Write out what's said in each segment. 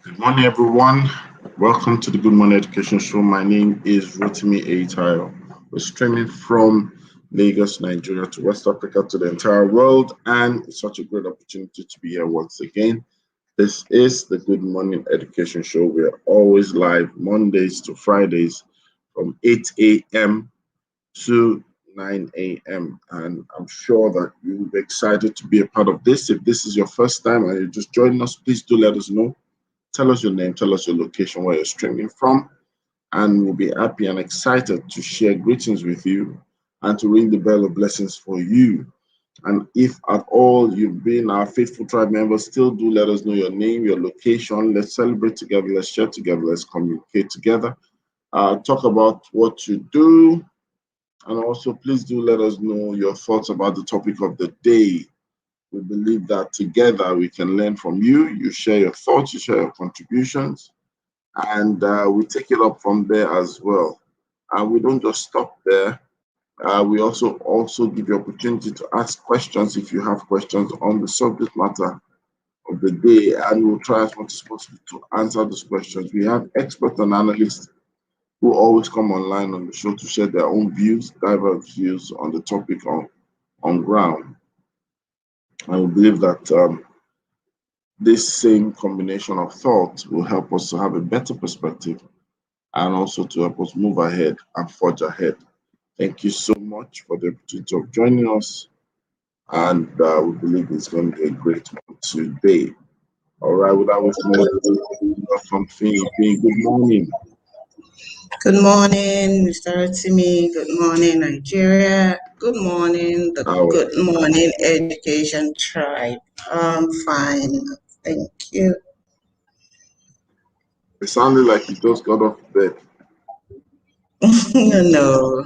Good morning, everyone. Welcome to the Good Morning Education Show. My name is Rotimi Eitayo. We're streaming from Lagos, Nigeria to West Africa to the entire world, and it's such a great opportunity to be here once again. This is the Good Morning Education Show. We're always live Mondays to Fridays from 8 a.m. to 9 a.m. And I'm sure that you will be excited to be a part of this. If this is your first time and you're just joining us, please do let us know. Tell us your name, tell us your location, where you're streaming from, and we'll be happy and excited to share greetings with you and to ring the bell of blessings for you. And if at all you've been our faithful tribe members, still do let us know your name, your location. Let's celebrate together, let's share together, let's communicate together, talk about what you do, and also please do let us know your thoughts about the topic of the day. We believe that together we can learn from you. You share your thoughts, you share your contributions, and we take it up from there as well. And we don't just stop there. We also give you opportunity to ask questions if you have questions on the subject matter of the day, and we'll try as much as possible to answer those questions. We have experts and analysts who always come online on the show to share their own views, diverse views on the topic on ground. And we believe that this same combination of thought will help us to have a better perspective and also to help us move ahead and forge ahead. Thank you so much for the opportunity of joining us, and we believe it's going to be a great one today. All right, without wasting any time, from Finn. Good morning. Good morning, Mr. Rotimi. Good morning, Nigeria. Good morning, the Good Morning Education Tribe. I'm fine. Thank you. It sounded like you just got off bed. No,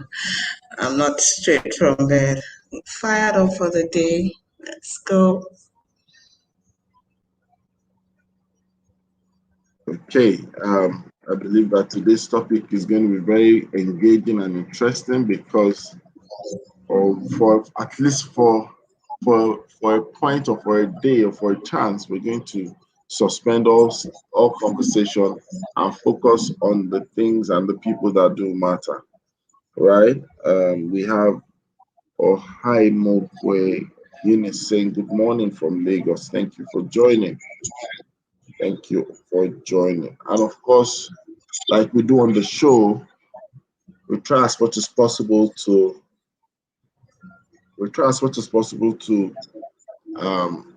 I'm not straight from bed. I'm fired up for the day. Let's go. Okay, I believe that today's topic is going to be very engaging and interesting because, for at least for a point or for a day or for a chance, we're going to suspend all conversation and focus on the things and the people that do matter. Right? We have Ohai Mokwe Eunice saying good morning from Lagos. Thank you for joining. Thank you for joining. And of course, like we do on the show, we try as much as possible to um,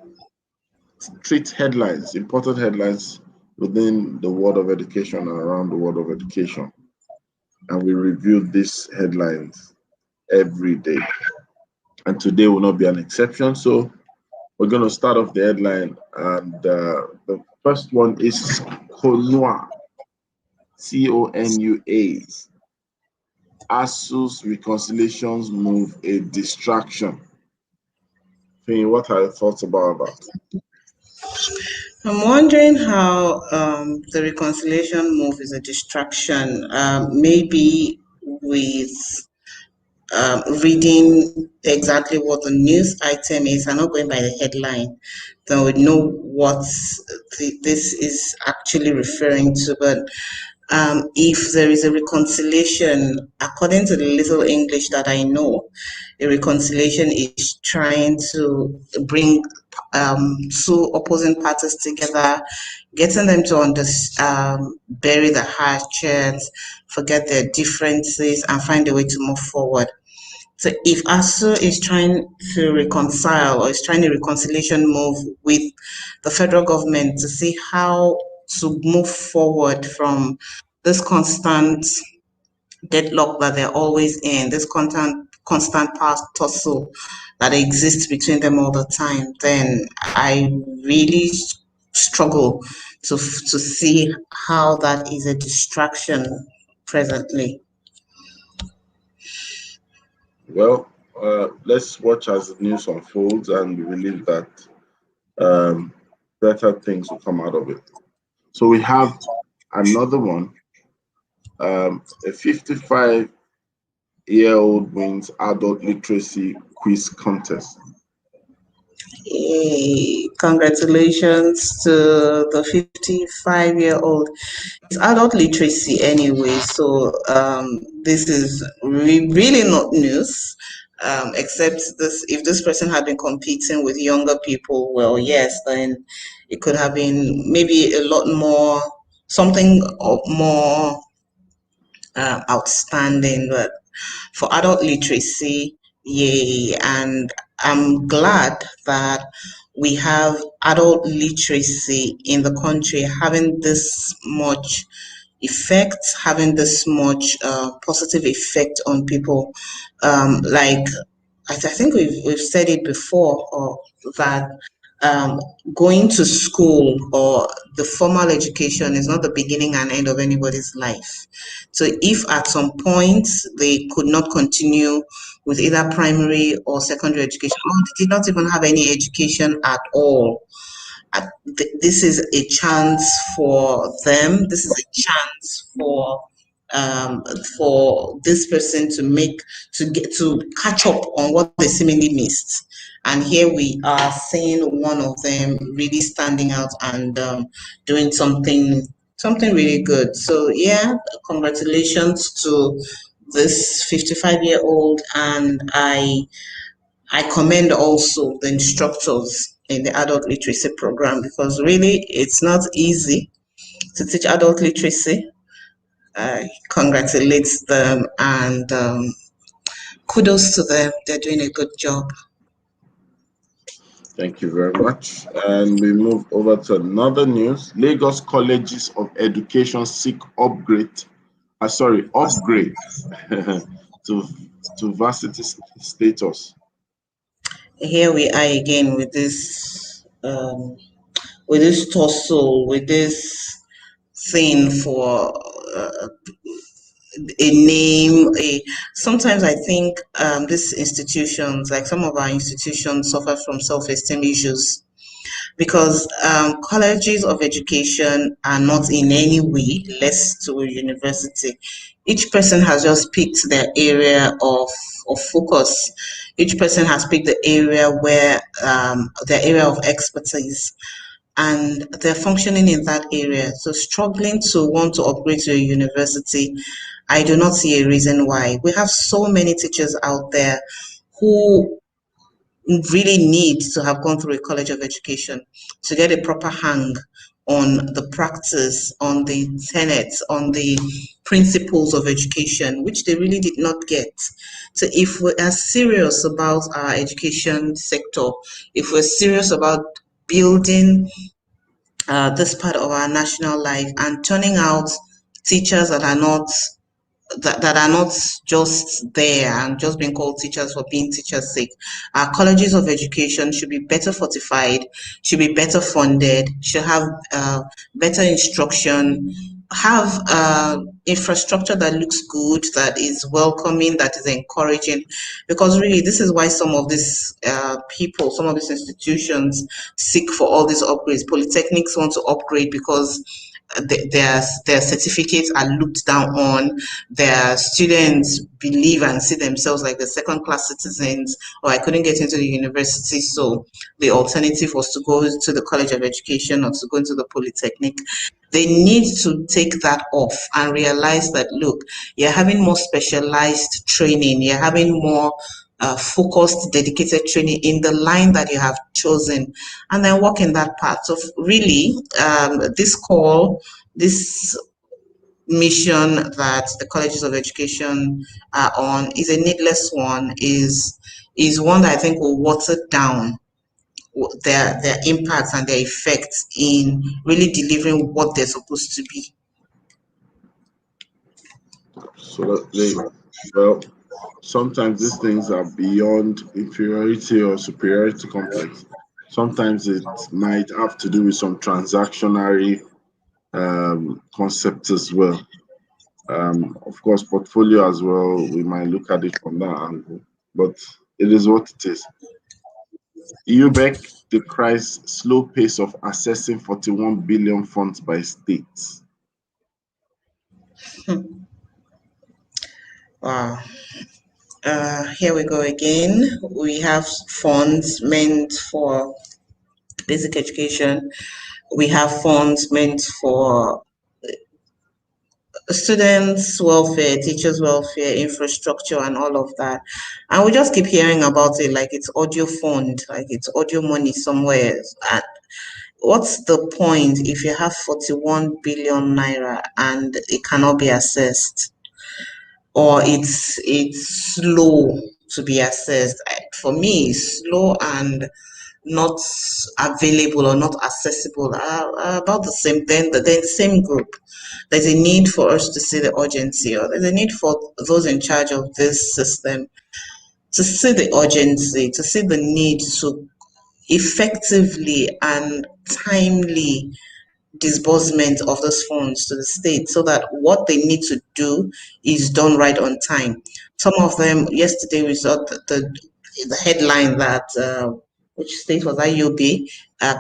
treat headlines, important headlines within the world of education and around the world of education. And we review these headlines every day. And today will not be an exception. So we're going to start off the headline. And the first one is Konua, CONUA. ASU's reconciliations move a distraction. Fini, what are your thoughts about that? I'm wondering how the reconciliation move is a distraction. Maybe with reading exactly what the news item is and not going by the headline, then we know what this is actually referring to. But if there is a reconciliation, according to the little English that I know, a reconciliation is trying to bring two opposing parties together, getting them to bury the hatchets, forget their differences, and find a way to move forward. So if ASU is trying to reconcile or is trying a reconciliation move with the federal government to see how to move forward from this constant deadlock that they're always in, this constant power tussle that exists between them all the time, then I really struggle to see how that is a distraction presently. Well, let's watch as the news unfolds and believe that better things will come out of it. So we have another one. A 55-year-old wins adult literacy quiz contest. Yay. Congratulations to the 55-year-old. It's adult literacy anyway, so this is really not news. Except this, if this person had been competing with younger people, well, yes, then it could have been maybe a lot more, something more outstanding. But for adult literacy, yay. And I'm glad that we have adult literacy in the country having this much effect, having this much positive effect on people. Like I think we've said it before, or that um, going to school or the formal education is not the beginning and end of anybody's life. So if at some point they could not continue with either primary or secondary education, or they did not even have any education at all, this is a chance for them. This is a chance for this person to get to catch up on what they seemingly missed. And here we are seeing one of them really standing out and doing something really good. So yeah, congratulations to this 55-year-old, and I commend also the instructors in the adult literacy program, because really it's not easy to teach adult literacy. I congratulate them, and kudos to them. They're doing a good job. Thank you very much. And we move over to another news. Lagos Colleges of Education seek upgrade to varsity status. Here we are again with this tussle, with this thing for a name. Sometimes I think these institutions, like some of our institutions, suffer from self-esteem issues, because colleges of education are not in any way less to a university. Each person has just picked their area of focus. Each person has picked the area where their area of expertise, and they're functioning in that area. So struggling to want to upgrade to a university, I do not see a reason why. We have so many teachers out there who really need to have gone through a college of education to get a proper hang on the practice, on the tenets, on the principles of education, which they really did not get. So if we are serious about our education sector, if we're serious about building this part of our national life and turning out teachers that are not just there and just being called teachers for being teachers' sake. Our colleges of education should be better fortified, should be better funded, should have better instruction, have infrastructure that looks good, that is welcoming, that is encouraging. Because really, this is why some of these people, some of these institutions seek for all these upgrades. Polytechnics want to upgrade because their certificates are looked down on. Their students believe and see themselves like the second class citizens, or I couldn't get into the university, so the alternative was to go to the College of Education or to go into the Polytechnic. They need to take that off and realize that, look, you're having more specialized training, you're having more focused, dedicated training in the line that you have chosen, and then walk in that path. So really, this mission that the colleges of education are on is a needless one, is one that I think will water down their impacts and their effects in really delivering what they're supposed to be. Well, sometimes these things are beyond inferiority or superiority complex. Sometimes it might have to do with some transactionary concepts as well. Of course, portfolio as well, we might look at it from that angle, but it is what it is. UBEC decries slow pace of assessing 41 billion funds by states. Wow. Here we go again. We have funds meant for basic education. We have funds meant for students' welfare, teachers' welfare, infrastructure, and all of that. And we just keep hearing about it like it's audio fund, like it's audio money somewhere. And what's the point if you have 41 billion naira and it cannot be assessed, or it's slow to be assessed? For me, slow and not available or not accessible are about the same. Then they're the same group. There's a need for us to see the urgency, or there's a need for those in charge of this system to see the urgency, to see the need to effectively and timely disbursement of those funds to the state, so that what they need to do is done right on time. Some of them, yesterday we saw the headline that which state was IUB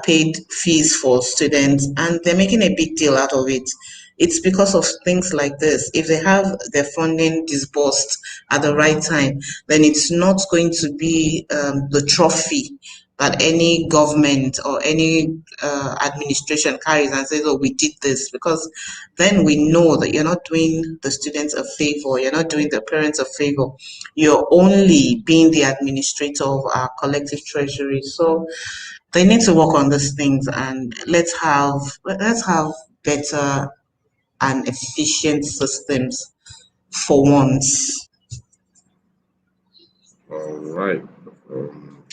paid fees for students, and they're making a big deal out of it. It's because of things like this. If they have their funding disbursed at the right time, then it's not going to be the trophy that any government or any administration carries and says, oh, we did this, because then we know that you're not doing the students a favor, you're not doing the parents a favor, you're only being the administrator of our collective treasury. So they need to work on these things, and let's have better and efficient systems for once. All right. Um,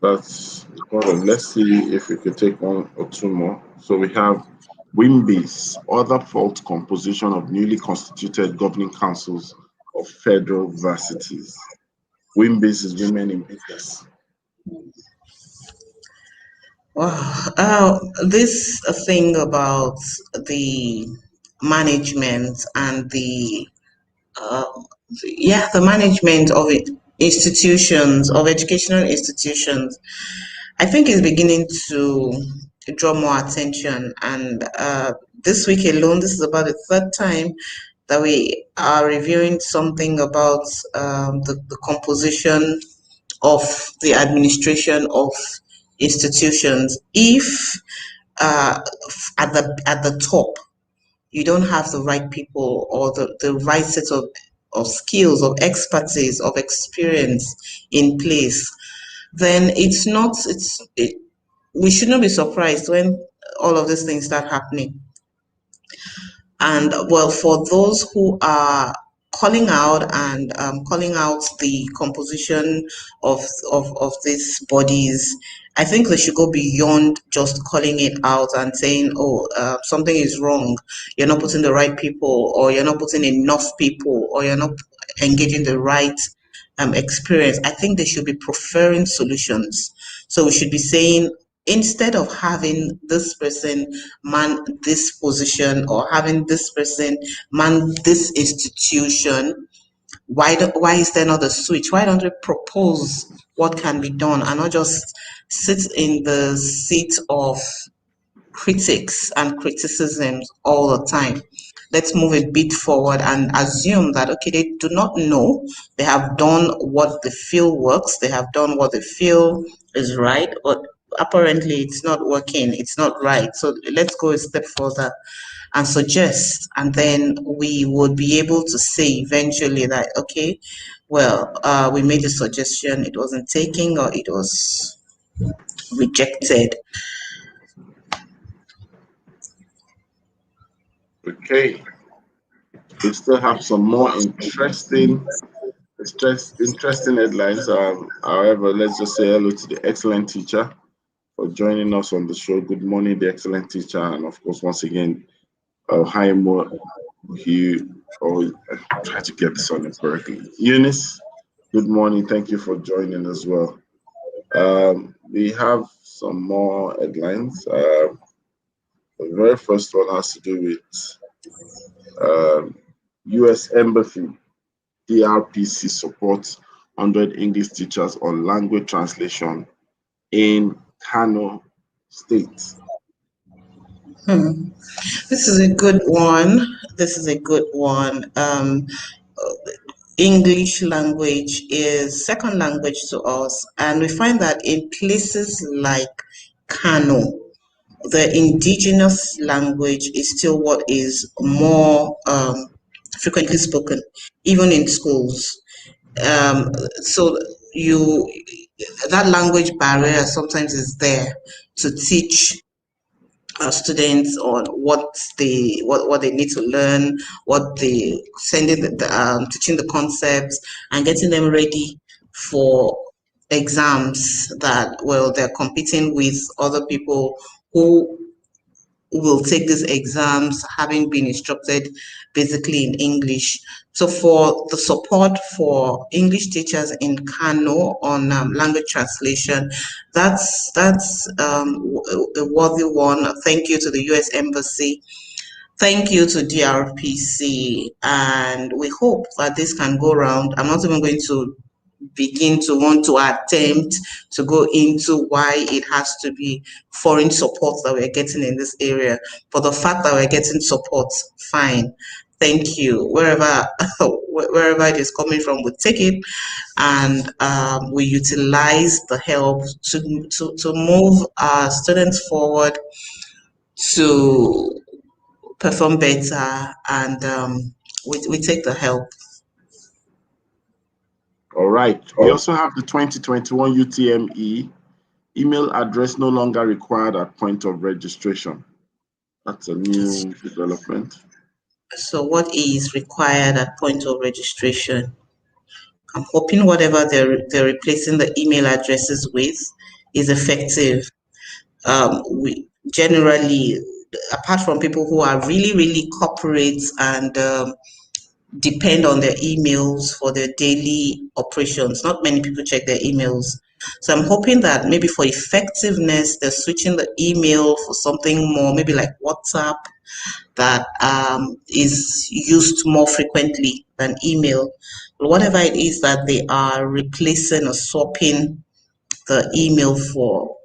that's important. Let's see if we could take one or two more. So we have WIMBYs, other fault composition of newly constituted governing councils of federal varsities. WIMBYs is Women in Business. Wow. This thing about the management and uh, the management of it, institutions, of educational institutions, I think is beginning to draw more attention. And this week alone, this is about the third time that we are reviewing something about the composition of the administration of institutions. If uh, at the top you don't have the right people, or the right set of skills, of expertise, of experience in place, then we should not be surprised when all of these things start happening. And well, for those who are calling out the composition of these bodies, I think they should go beyond just calling it out and saying, oh, something is wrong. You're not putting the right people, or you're not putting enough people, or you're not engaging the right experience. I think they should be preferring solutions. So we should be saying, instead of having this person man this position, or having this person man this institution, why is there not a switch? Why don't we propose what can be done, and not just sit in the seat of critics and criticisms all the time? Let's move a bit forward and assume that, okay, they do not know. They have done what they feel works. They have done what they feel is right, but apparently it's not working. It's not right. So let's go a step further and suggest, and then we would be able to say eventually that, okay, well, we made a suggestion, it wasn't taken, or it was rejected. Okay. We still have some more interesting headlines. However, let's just say hello to the excellent teacher for joining us on the show. Good morning, the excellent teacher, and of course, once again, hi Mo. He always try to get this on correctly. Eunice, good morning. Thank you for joining as well. We have some more headlines. The very first one has to do with U.S. Embassy. DRPC supports 100 English teachers on language translation in Kano State. This is a good one. This is a good one. English language is second language to us, and we find that in places like Kano, the indigenous language is still what is more frequently spoken, even in schools. So you that language barrier sometimes is there to teach students on what they need to learn, what they sending teaching the concepts and getting them ready for exams that well they're competing with other people who will take these exams having been instructed basically in English. So for the support for English teachers in Kano on language translation, that's a worthy one. Thank you to the U.S. Embassy. Thank you to DRPC, and we hope that this can go round. I'm not even going to begin to want to attempt to go into why it has to be foreign support that we're getting in this area. For the fact that we're getting support, fine. Thank you. Wherever it is coming from, we take it and we utilize the help to move our students forward to perform better, and we take the help. All right. We also have the 2021 UTME. Email address no longer required at point of registration. That's a new development. So what is required at point of registration? I'm hoping whatever they're replacing the email addresses with is effective. We generally, apart from people who are really, really corporate and depend on their emails for their daily operations, not many people check their emails. So I'm hoping that maybe for effectiveness, they're switching the email for something more, maybe like WhatsApp, that is used more frequently than email. But whatever it is that they are replacing or swapping the email for,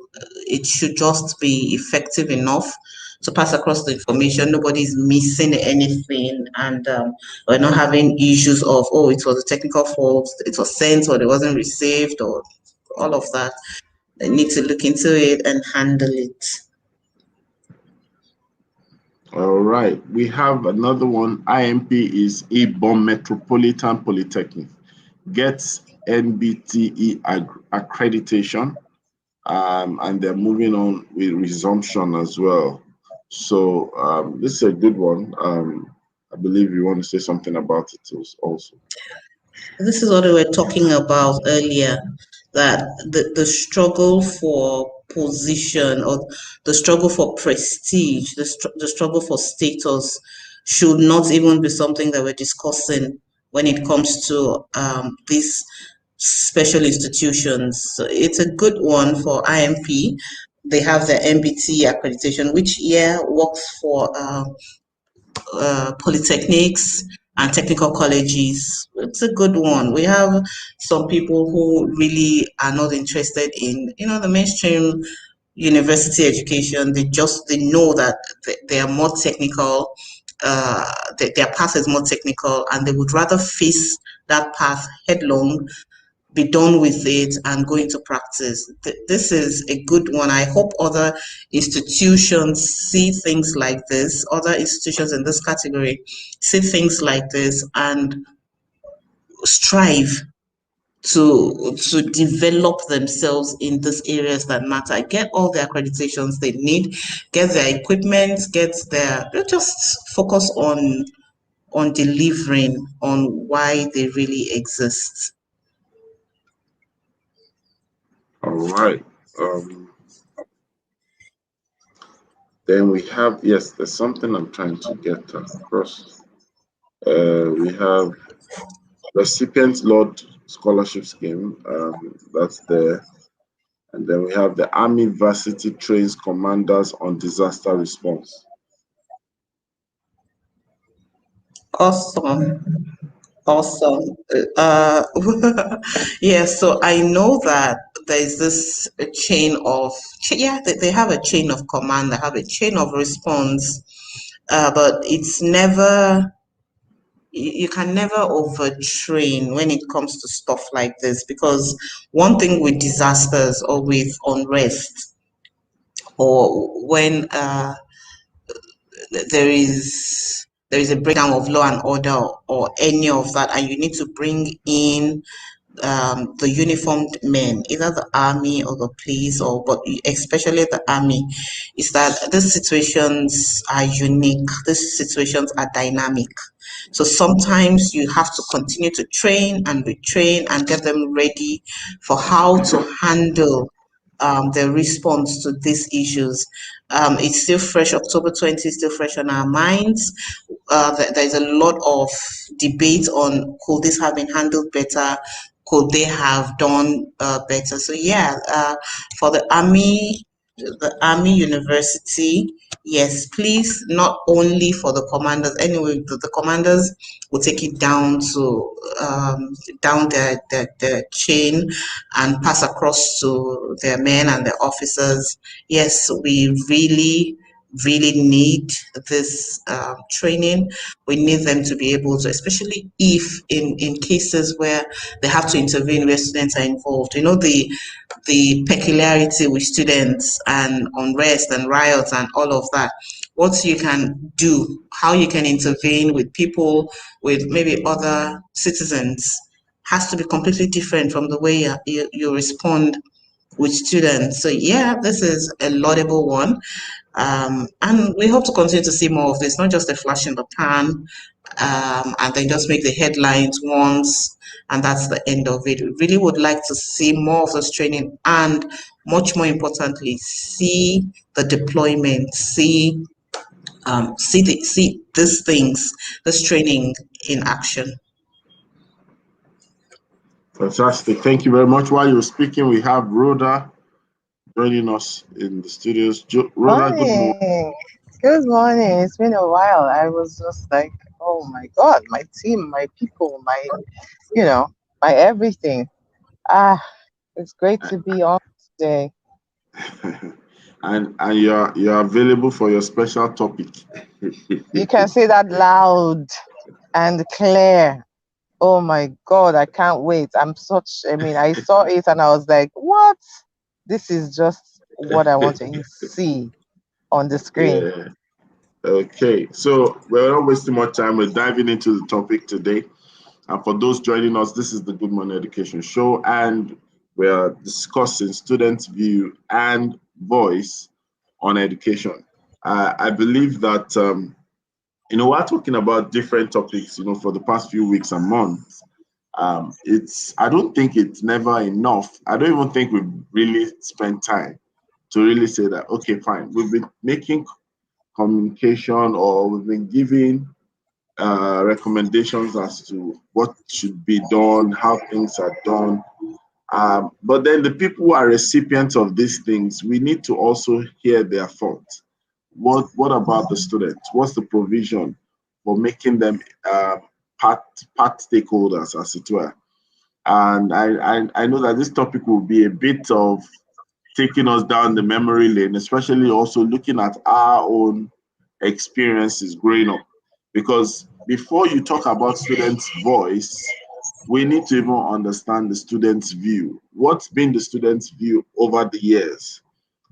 it should just be effective enough to pass across the information. Nobody's missing anything, and we're not having issues of, oh, it was a technical fault, it was sent or it wasn't received, or all of that. They need to look into it and handle it. All right. We have another one. IMP is Ibom Metropolitan Polytechnic. Gets NBTE accreditation. And they're moving on with resumption as well. So this is a good one. I believe you want to say something about it also. This is what we were talking about earlier, that the struggle for position or the struggle for prestige, the struggle for status should not even be something that we're discussing when it comes to these special institutions. So it's a good one for IMP. They have the MBT accreditation, which works for polytechnics and technical colleges. It's a good one. We have some people who really are not interested in, the mainstream university education. They know that they are more technical. Their path is more technical, and they would rather face that path headlong, be done with it, and go into practice. This is a good one. I hope other institutions see things like this, other institutions in this category see things like this and strive to develop themselves in these areas that matter. Get all the accreditations they need, get their equipment, just focus on delivering on why they really exist. All right. Then we have, yes, there's something I'm trying to get across. We have Recipient Lord Scholarship Scheme, that's there. And then we have the Army Varsity trains commanders on disaster response. Awesome. Yeah, so I know that there's this chain of, they have a chain of command, they have a chain of response, but it's never you can never overtrain when it comes to stuff like this, because one thing with disasters or with unrest, or when there is a breakdown of law and order, or any of that, and you need to bring in the uniformed men, either the army or the police, or but especially the army, is that these situations are unique. These situations are dynamic. So sometimes you have to continue to train and retrain and get them ready for how to handle the response to these issues. It's still fresh, October 20 is still fresh on our minds. There's a lot of debate on, could this have been handled better? Could they have done better? So yeah, for the Army University, yes, please, not only for the commanders. Anyway, the commanders will take it down to down the chain and pass across to their men and their officers. Yes, we really need this training. We need them to be able to, especially if in cases where they have to intervene, where students are involved. You know, the peculiarity with students and unrest and riots and all of that. What you can do, how you can intervene with people, with maybe other citizens, has to be completely different from the way you respond with students. So yeah, this is a laudable one. And we hope to continue to see more of this, not just a flash in the pan, and then just make the headlines once, and that's the end of it. We really would like to see more of this training, and much more importantly, see the deployment, see these things, this training in action. Fantastic. Thank you very much. While you're speaking, we have Rhoda joining us in the studios. Rhoda, good morning. Morning. Good morning. It's been a while. I was just like, oh my God, my team, my people, you know, my everything. Ah, it's great to be on today. And you're available for your special topic. You can say that loud and clear. Oh my God, I can't wait. I saw it and I was like, what? This is just what I want to see on the screen. Yeah. Okay. So we're not wasting much time. We're diving into the topic today. And for those joining us, this is the Good Morning Education Show, and we're discussing students' view and voice on education. I believe that we're talking about different topics, for the past few weeks and months. I don't think it's never enough. I don't even think we've really spent time to really say that, okay, fine, we've been making communication, or we've been giving recommendations as to what should be done, how things are done. But then the people who are recipients of these things, we need to also hear their thoughts. What about the students? What's the provision for making them part stakeholders, as it were? And I know that this topic will be a bit of taking us down the memory lane, especially also looking at our own experiences growing up. Because before you talk about students' voice, we need to even understand the student's view. What's been the student's view over the years?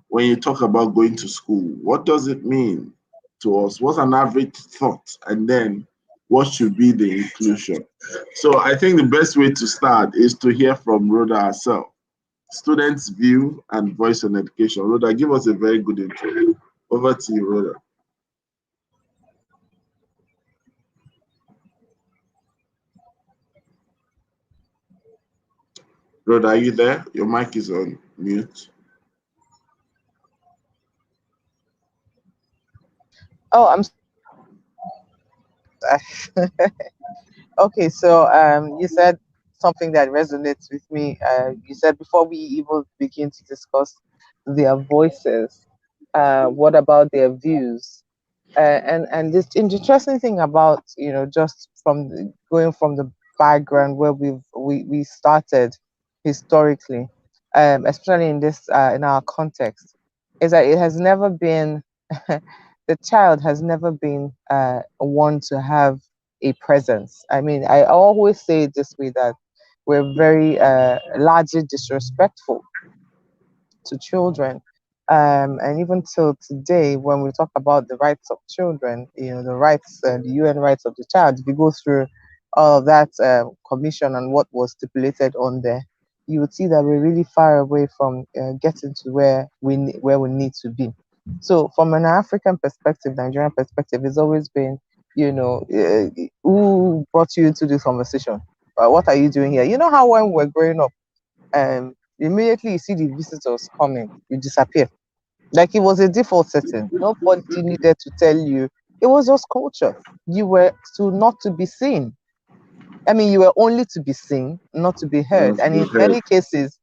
When you talk about going to school, what does it mean to us? What's an average thought? And then what should be the inclusion? So I think the best way to start is to hear from Rhoda herself. Students' view and voice on education. Rhoda, give us a very good intro. Over to you, Rhoda. Rhoda, are you there? Your mic is on mute. Oh, okay. So you said something that resonates with me. You said before we even begin to discuss their voices, what about their views? And this interesting thing about just going from the background where we started historically, especially in this in our context, is that it has never been the child has never been one to have a presence. I mean, I always say it this way, that we're very largely disrespectful to children. And even till today, when we talk about the rights of children, the rights, the UN rights of the child, if you go through all of that commission and what was stipulated on there, you would see that we're really far away from getting to where we need to be. So, from an African perspective, Nigerian perspective, it's always been, who brought you into this conversation? What are you doing here? You know how when we're growing up, immediately you see the visitors coming, you disappear. Like, it was a default setting. Nobody needed to tell you. It was just culture. You were not to be seen. I mean, you were only to be seen, not to be heard. And in many cases,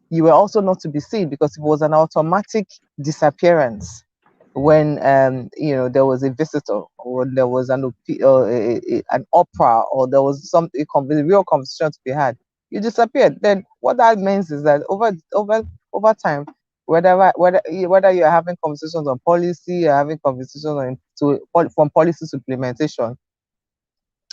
you were also not to be seen because it was an automatic disappearance when there was a visitor, or there was an opera, or there was a real conversation to be had. You disappeared. Then what that means is that over time, whether you're having conversations on policy, you're having conversations from policy to implementation,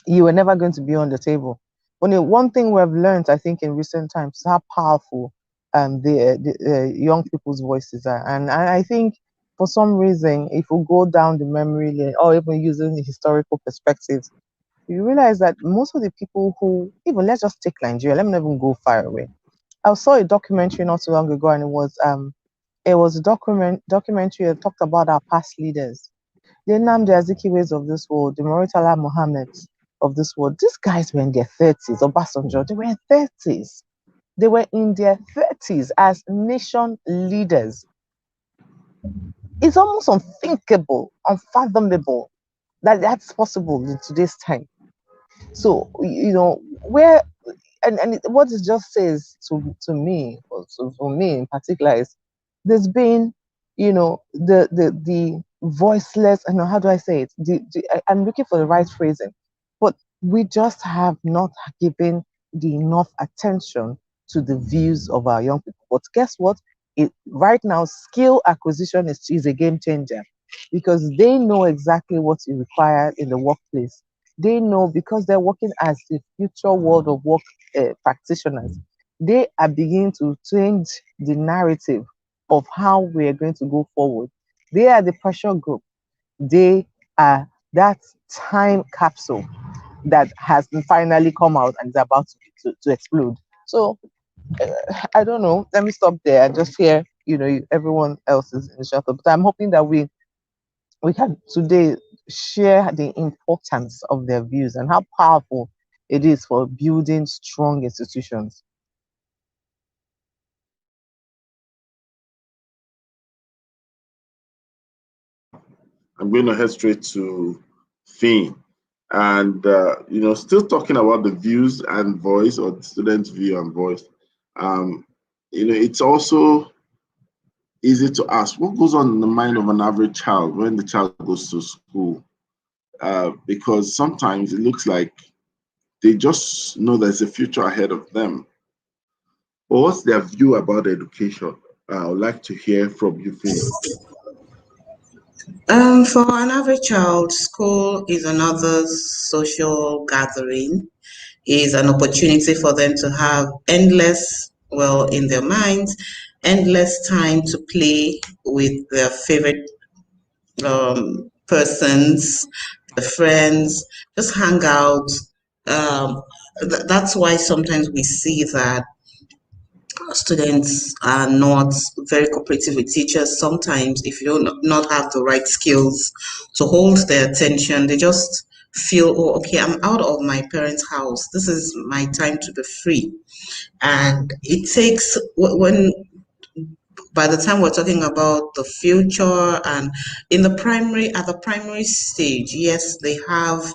you were never going to be on the table. Only one thing we've learned, I think, in recent times is how powerful the young people's voices are. And I think for some reason, if we go down the memory lane, or even using the historical perspectives, you realize that most of the people who, even let's just take Nigeria, let me not even go far away. I saw a documentary not too long ago, and it was a documentary that talked about our past leaders, the Nnamdi Azikiwes of this world, the Murtala Mohammeds of this world. These guys were in their 30s. Obasanjo, they were in 30s. They were in their 30s as nation leaders. It's almost unthinkable, unfathomable that that's possible in today's time. So, where, and what it just says to me, or for me in particular, is there's been, the voiceless, and how do I say it? I'm looking for the right phrasing, but we just have not given the enough attention to the views of our young people. But guess what? Right now, skill acquisition is a game changer, because they know exactly what is required in the workplace. They know, because they're working as the future world of work practitioners. They are beginning to change the narrative of how we are going to go forward. They are the pressure group. They are that time capsule that has finally come out and is about to explode. So I don't know. Let me stop there and just hear, everyone else's initial thought. But I'm hoping that we can today share the importance of their views and how powerful it is for building strong institutions. I'm going to head straight to Finn. And, still talking about the views and voice, or the student's view and voice. It's also easy to ask what goes on in the mind of an average child when the child goes to school. Because sometimes it looks like they just know there's a future ahead of them. But what's their view about education? I would like to hear from you, Finn. For an average child, school is another social gathering, is an opportunity for them to have in their minds, endless time to play with their favorite persons, their friends, just hang out. That's why sometimes we see that students are not very cooperative with teachers. Sometimes, if you don't not have the right skills to hold their attention, they just feel, oh, okay, I'm out of my parents' house. This is my time to be free. And it takes, when by the time we're talking about the future, and at the primary stage, yes, they have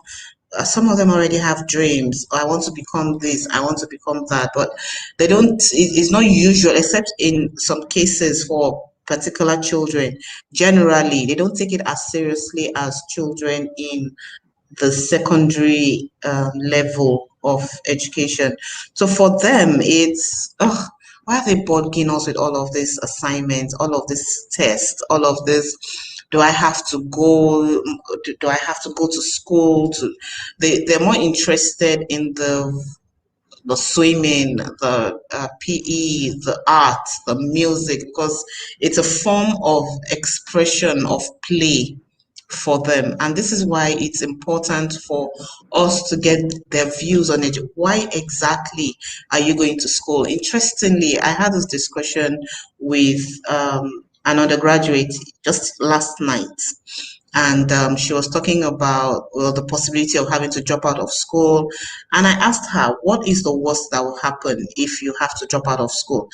some of them already have dreams. I want to become this, I want to become that, but they don't, it's not usual, except in some cases for particular children. Generally, they don't take it as seriously as children in the secondary level of education. So for them, it's, oh, why are they bugging us with all of these assignments, all of this tests, all of this? Do I have to go? Do I have to go to school? They're more interested in the swimming, the PE, the art, the music, because it's a form of expression of play for them. And this is why it's important for us to get their views on it. Why exactly are you going to school? Interestingly, I had this discussion with an undergraduate just last night, and she was talking about, well, the possibility of having to drop out of school. And I asked her, what is the worst that will happen if you have to drop out of school?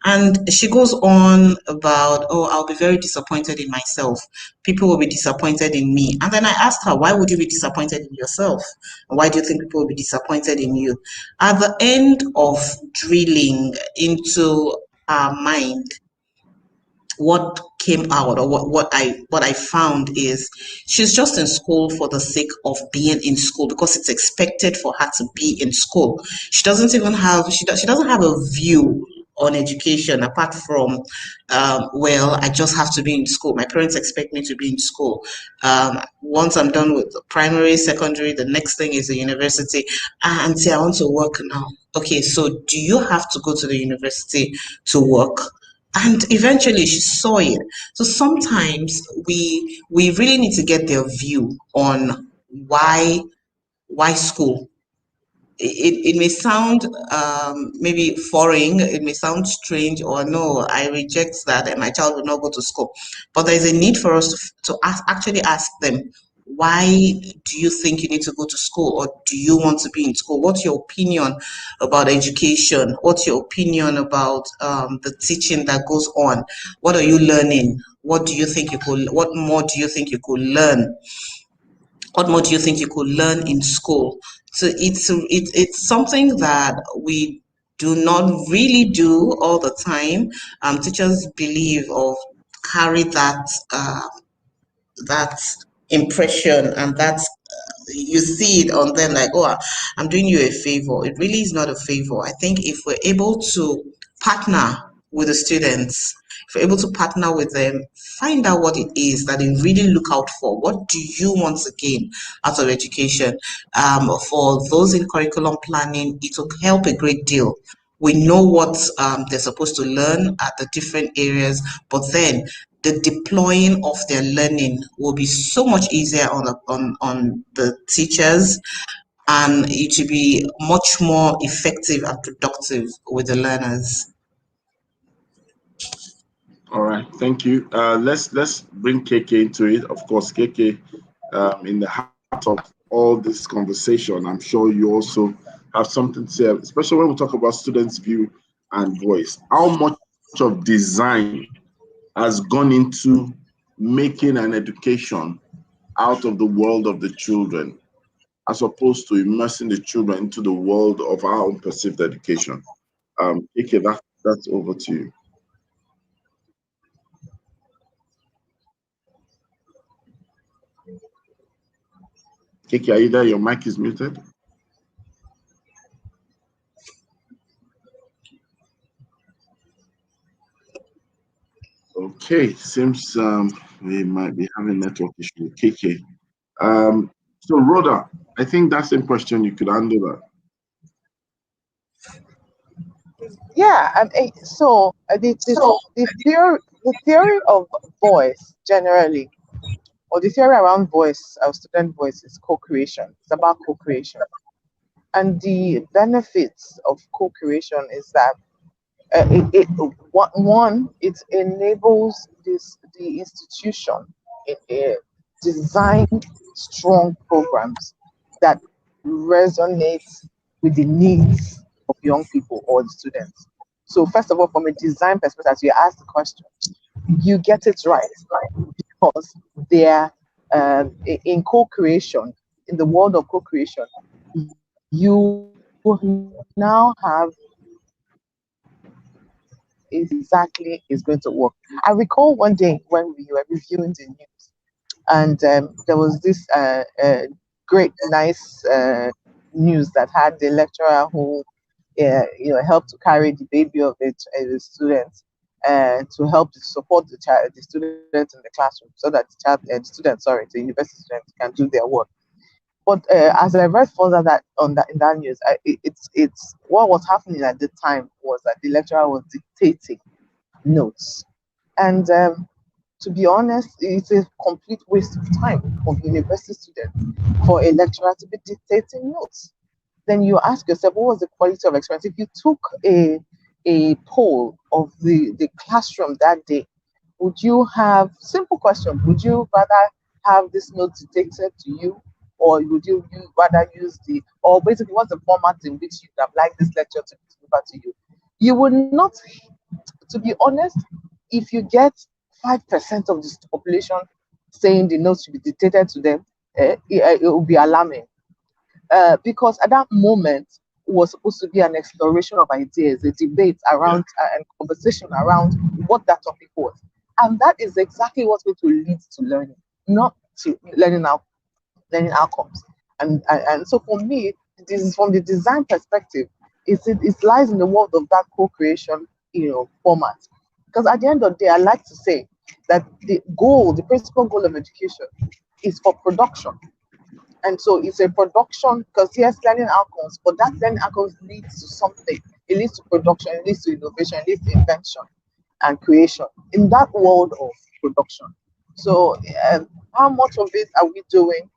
And she goes on about, oh, I'll be very disappointed in myself. People will be disappointed in me. And then I asked her, why would you be disappointed in yourself? And why do you think people will be disappointed in you? At the end of drilling into her mind, what came out, or what I found is she's just in school for the sake of being in school, because it's expected for her to be in school. She doesn't even have she doesn't have a view on education apart from, well, I just have to be in school. My parents expect me to be in school. Once I'm done with primary, secondary, the next thing is the university. And say I want to work now. Okay, so do you have to go to the university to work? And eventually she saw it. So sometimes we really need to get their view on why school. It may sound maybe foreign, it may sound strange, or no, I reject that and my child will not go to school. But there is a need for us to actually ask them, why do you think you need to go to school, or do you want to be in school? What's your opinion about education? What's your opinion about the teaching that goes on? What are you learning? What more do you think you could learn? What more do you think you could learn in school? So it's something that we do not really do all the time. Teachers believe or carry that impression, and that's you see it on them like, oh, I'm doing you a favor. It really is not a favor. I think if we're able to partner with the students, if we're able to partner with them, find out what it is that they really look out for. What do you want to gain out of education? For those in curriculum planning, it will help a great deal. We know what they're supposed to learn at the different areas, but then the deploying of their learning will be so much easier on the teachers, and it will be much more effective and productive with the learners. All right, thank you. Let's bring KK into it. Of course, KK, in the heart of all this conversation, I'm sure you also have something to say, especially when we talk about students' view and voice. How much of design has gone into making an education out of the world of the children, as opposed to immersing the children into the world of our own perceived education? KK, that's over to you. Kiki, are you there? Your mic is muted. Okay, seems we might be having network issue with Kiki. So Rhoda, I think that's the question you could handle that. Yeah, and the theory of voice generally, or the theory around voice, our student voice, is co-creation. It's about co-creation, and the benefits of co-creation is that it enables the institution design strong programs that resonate with the needs of young people or the students. So first of all, from a design perspective, as you ask the question, you get it right, because they're in co-creation, in the world of co-creation, you now have exactly is going to work. I recall one day when we were reviewing the news, and there was this great, nice news that had the lecturer who, helped to carry the baby of the student, to help to support the child, the students in the classroom, so that the university students can do their work. But as I read further in that news, it's what was happening at the time was that the lecturer was dictating notes, and to be honest, it's a complete waste of time of university students for a lecturer to be dictating notes. Then you ask yourself, what was the quality of experience? If you took a poll of the classroom that day, would you have simple question? Would you rather have this note dictated to you, or would you rather use or basically what's the format in which you would have liked this lecture to be delivered to you? You would not, to be honest, if you get 5% of the population saying the notes should be dictated to them, it will be alarming. Because at that moment was supposed to be an exploration of ideas, a debate around and conversation around what that topic was. And that is exactly what's going to lead to learning, not to learning outcomes. And so for me, this is from the design perspective, it lies in the world of that co-creation, format. Because at the end of the day, I like to say that the principal goal of education is for production. And so it's a production, because yes, learning outcomes, but that learning outcomes leads to something. It leads to production, it leads to innovation, it leads to invention and creation in that world of production. So how much of it are we doing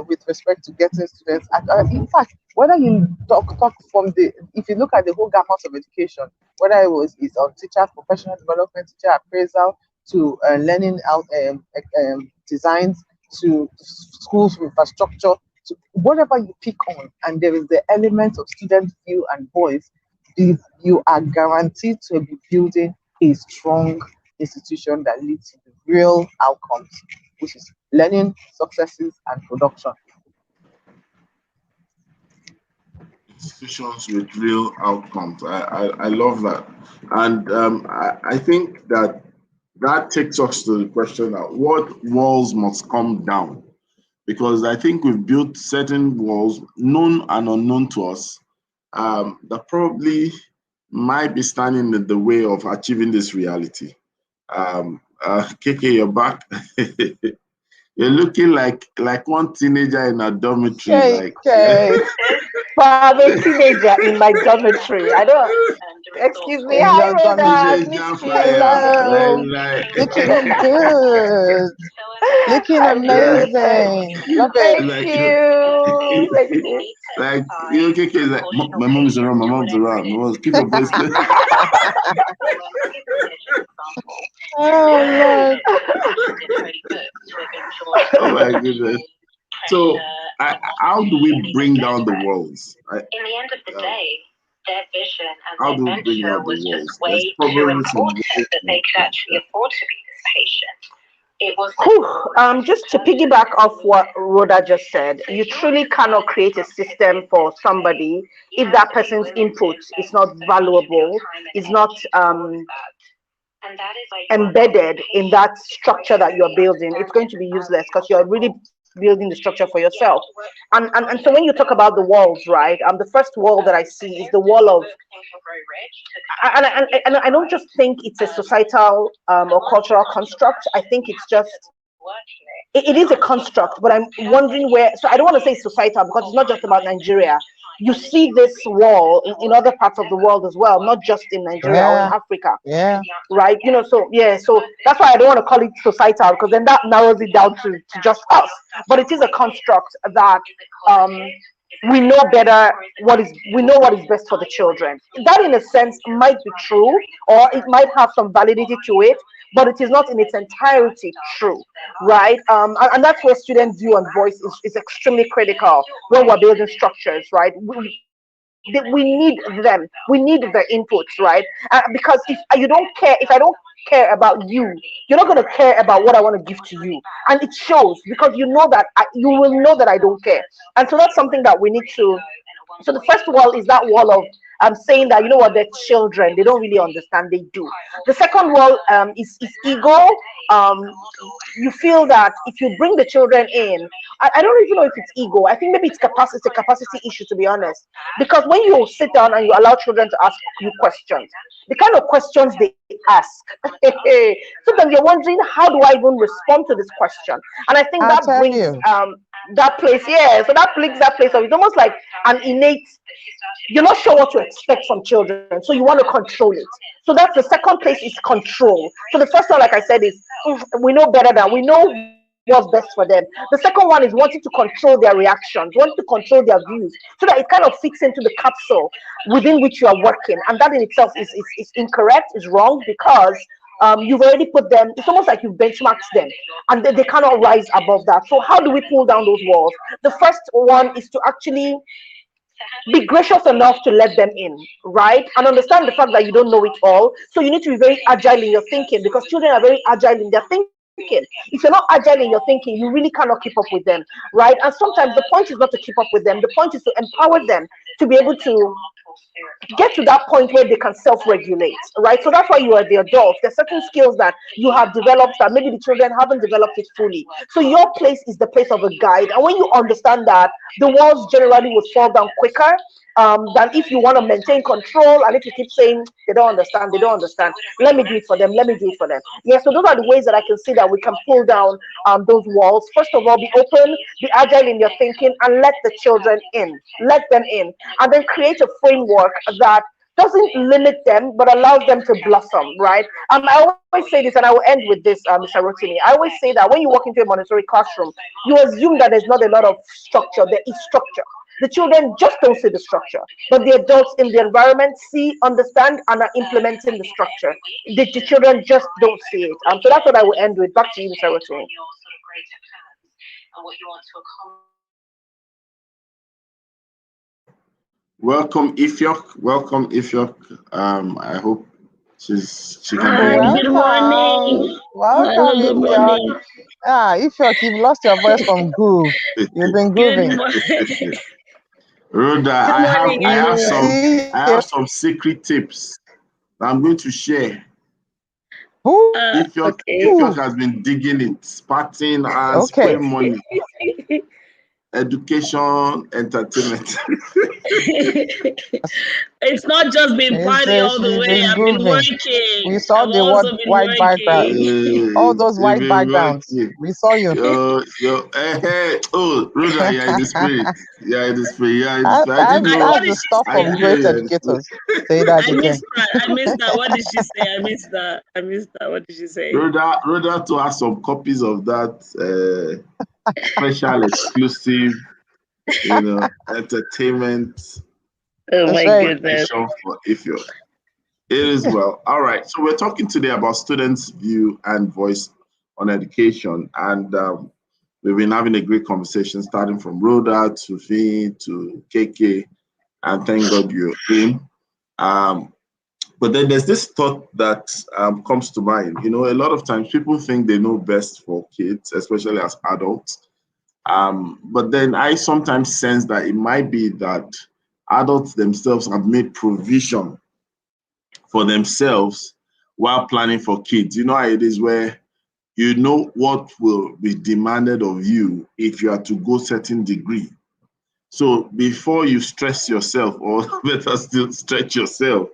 with respect to getting students? In fact, whether you talk from if you look at the whole gamut of education, whether it's on teacher professional development, teacher appraisal, to learning out designs, to schools infrastructure, to whatever you pick on, and there is the element of student view and voice, you are guaranteed to be building a strong institution that leads to the real outcomes, which is learning, successes, and production. Institutions with real outcomes. I love that. And I think that takes us to the question that what walls must come down, because I think we've built certain walls, known and unknown to us, that probably might be standing in the way of achieving this reality. KK, you're back. You're looking like one teenager in a dormitory. I'm a teenager in my dormitory. I don't. Excuse me. Hi, Rhoda. Looking good. Looking amazing. Love it. Thank you. Thank you. Like, KK is like, my mom is around, my mom's around. My mom's, keep your voice. Oh, oh my goodness. So, how do we bring down the walls? In the end of the day, their vision how and do their we bring venture down the was walls? just way too important that they could actually afford to be this patient. It was just to piggyback off what Rhoda just said, you truly cannot create a system for somebody if that person's input is not valuable, is not embedded in that structure that you're building. It's going to be useless because you're really building the structure for yourself. And so when you talk about the walls, right, the first wall that I see is the wall of, and I don't just think it's a societal or cultural construct. I think it's just, it is a construct, but I'm wondering where, so I don't want to say societal because it's not just about Nigeria. You see this wall in other parts of the world as well, not just in Nigeria or in Africa. Yeah. Right. So that's why I don't want to call it societal, because then that narrows it down to just us. But it is a construct that we know better what is best for the children. That in a sense might be true, or it might have some validity to it, but it is not in its entirety true, right? And that's where student view and voice is extremely critical when we're building structures, right? We need them. We need the inputs, right? Because if I don't care about you, you're not going to care about what I want to give to you, and it shows because you know that you will know that I don't care, and so that's something that we need to. So the first wall is that wall of saying that, you know what, they're children, they don't really understand, they do. The second wall is ego. You feel that if you bring the children in, I don't even know if it's ego. I think maybe it's a capacity issue, to be honest. Because when you sit down and you allow children to ask you questions, the kind of questions they ask. Sometimes you're wondering, how do I even respond to this question? And I think I'll that tell brings you. that place, yeah. So that brings that place of, it's almost like an innate, you're not sure what to expect from children, so you want to control it. So that's the second place, is control. So the first one, like I said, is we know better than, we know what's best for them. The second one is wanting to control their reactions, wanting to control their views, so that it kind of fits into the capsule within which you are working. And that in itself is incorrect, is wrong, because you've already put them, it's almost like you've benchmarked them, and they cannot rise above that. So how do we pull down those walls? The first one is to actually be gracious enough to let them in, right? And understand the fact that you don't know it all. So you need to be very agile in your thinking, because children are very agile in their thinking. If you're not agile in your thinking, you really cannot keep up with them, right? And sometimes the point is not to keep up with them, the point is to empower them to be able to get to that point where they can self-regulate, right? So that's why you are the adult. There's certain skills that you have developed that maybe the children haven't developed it fully. So your place is the place of a guide, and when you understand that, the walls generally will fall down quicker than if you want to maintain control, and if you keep saying they don't understand, they don't understand, let me do it for them, let me do it for them. Yeah, so those are the ways that I can see that we can pull down those walls. First of all, be open, be agile in your thinking, and let the children in, let them in, and then create a framework that doesn't limit them but allows them to blossom, right? I always say this, and I will end with this, Mr. Rotimi. I always say that when you walk into a Montessori classroom, you assume that there's not a lot of structure. There is structure. The children just don't see the structure, but the adults in the environment see, understand, and are implementing the structure. The children just don't see it. So that's what I will end with. Back to you, Mr. Rotimi. Welcome, Ifyok. Welcome, Ifyok. I hope she can hear Hi, me. good morning. Welcome, Hello, good Ifyok. morning. Ifyok, you've lost your voice from groove. You've been Good grooving. morning. Rhoda, Good morning, everyone. I have some secret tips that I'm going to share. Ooh, Ifyok Okay. has been digging it, spotting and okay. spraying money. Education, entertainment. It's not just been party all the She's way. been I've been grooving. We working. saw I've the also been white background. All those You've white been backgrounds. working. We saw you. Oh, Rhoda, you're in the spirit. You're in the spirit. You're in the spirit. I didn't That's know. What that's did the she stuff I say? of didn't know great you're in the spirit. educators. Say that I again. missed that. I missed that. What did she say? I missed that. I missed that. What did she say? Rhoda to have some copies of that special exclusive, entertainment Oh That's my right. goodness. preparation for Ifyok. It is well. All right. So we're talking today about students' view and voice on education. And we've been having a great conversation starting from Rhoda to V to KK. And thank God you're in. But then there's this thought that comes to mind. A lot of times people think they know best for kids, especially as adults. But then I sometimes sense that it might be that adults themselves have made provision for themselves while planning for kids. You know how it is where you know what will be demanded of you if you are to go certain degree. So before you stress yourself, or better still stretch yourself,